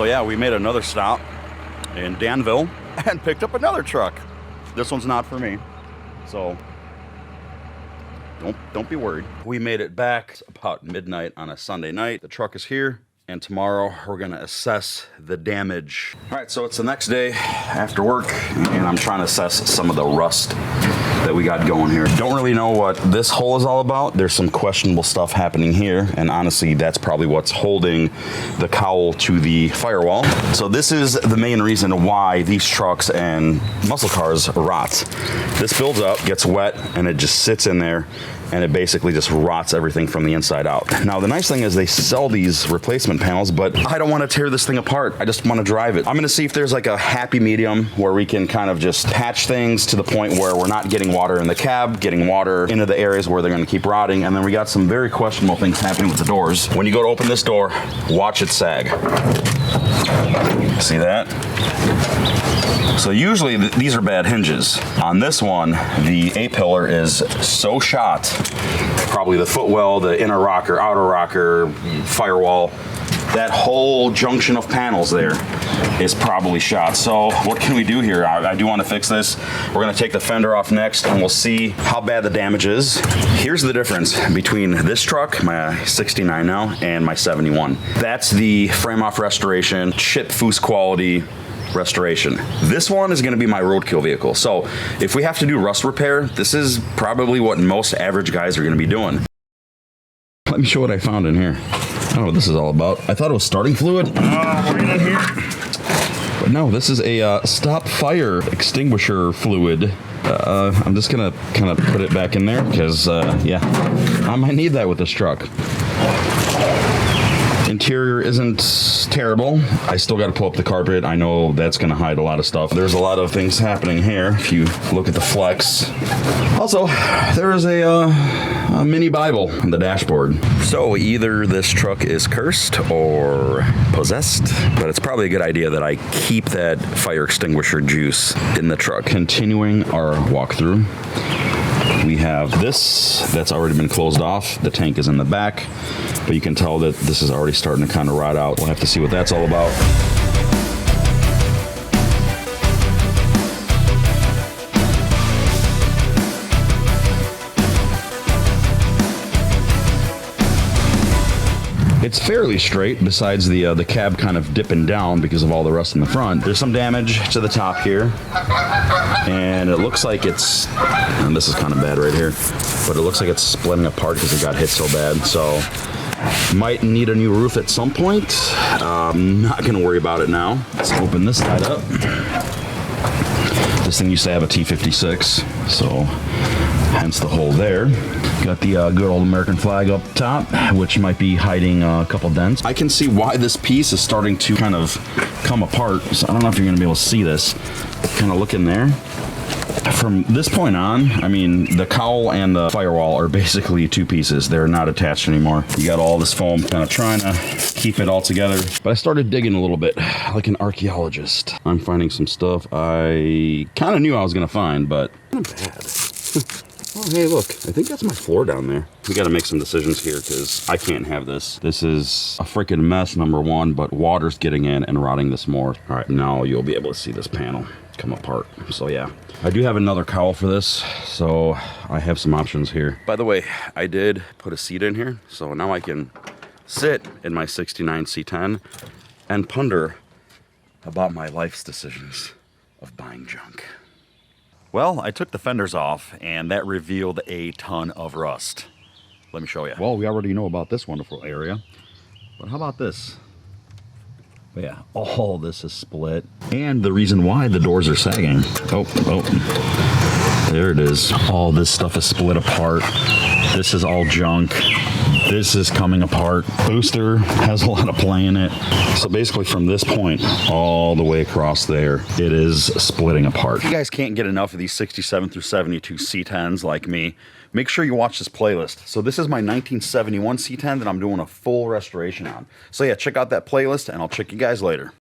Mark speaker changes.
Speaker 1: So yeah, we made another stop in Danville and picked up another truck. This one's not for me, so don't be worried. We made it back about midnight on a Sunday night. The truck is here, and tomorrow we're gonna assess the damage. All right, so it's the next day after work, and I'm trying to assess some of the rust that we got going here. Don't really know what this hole is all about. There's some questionable stuff happening here, and honestly, that's probably what's holding the cowl to the firewall. So this is the main reason why these trucks and muscle cars rot. This builds up, gets wet, and it just sits in there, and it basically just rots everything from the inside out. Now, the nice thing is they sell these replacement panels, but I don't want to tear this thing apart. I just want to drive it. I'm gonna see if there's like a happy medium where we can kind of just patch things to the point where we're not getting water in the cab, getting water into the areas where they're gonna keep rotting. And then we got some very questionable things happening with the doors. When you go to open this door, watch it sag. See that? So usually these are bad hinges. On this one, the A-pillar is so shot, probably the footwell, the inner rocker, outer rocker, firewall, that whole junction of panels there is probably shot. So what can we do here? I do want to fix this. We're gonna take the fender off next and we'll see how bad the damage is. Here's the difference between this truck, my 69 now, and my 71. That's the frame off restoration, chip foose quality restoration. This one is gonna be my roadkill vehicle. So if we have to do rust repair, this is probably what most average guys are gonna be doing. Let me show what I found in here. I don't know what this is all about. I thought it was starting fluid. We're in here. But no, this is a stop fire extinguisher fluid. I'm just gonna kind of put it back in there because, yeah, I might need that with this truck. Interior isn't terrible. I still got to pull up the carpet. I know that's going to hide a lot of stuff. There's a lot of things happening here if you look at the flex. Also, there is a mini Bible on the dashboard. So either this truck is cursed or possessed, but it's probably a good idea that I keep that fire extinguisher juice in the truck. Continuing our walkthrough. We have this that's already been closed off. The tank is in the back, but you can tell that this is already starting to kind of rot out. We'll have to see what that's all about. It's fairly straight, besides the cab kind of dipping down because of all the rust in the front. There's some damage to the top here, and it looks like it's, and this is kind of bad right here, but it looks like it's splitting apart because it got hit so bad. So might need a new roof at some point. Not gonna worry about it now. Let's open this side up. This thing used to have a T56, so hence the hole there. Got the good old American flag up top, which might be hiding a couple dents. I can see why this piece is starting to kind of come apart. So I don't know if you're gonna be able to see this. Kind of look in there. From this point on, I mean, the cowl and the firewall are basically two pieces. They're not attached anymore. You got all this foam kind of trying to keep it all together. But I started digging a little bit, like an archaeologist. I'm finding some stuff I kind of knew I was gonna find, but not bad. Oh, hey, look, I think that's my floor down there. We got to make some decisions here because I can't have this. This is a freaking mess, number one, but water's getting in and rotting this more. All right, now you'll be able to see this panel come apart. So yeah, I do have another cowl for this, so I have some options here. By the way, I did put a seat in here, so now I can sit in my 69 C-10 and ponder about my life's decisions of buying junk. Well, I took the fenders off, and that revealed a ton of rust. Let me show you. Well, we already know about this wonderful area, but how about this? But yeah, all this is split, and the reason why the doors are sagging. Oh, there it is. All this stuff is split apart. This is all junk. This is coming apart. Booster has a lot of play in it. So basically from this point all the way across there, it is splitting apart. If you guys can't get enough of these 67 through 72 C10s like me, make sure you watch this playlist. So this is my 1971 C10 that I'm doing a full restoration on. So yeah, check out that playlist and I'll check you guys later.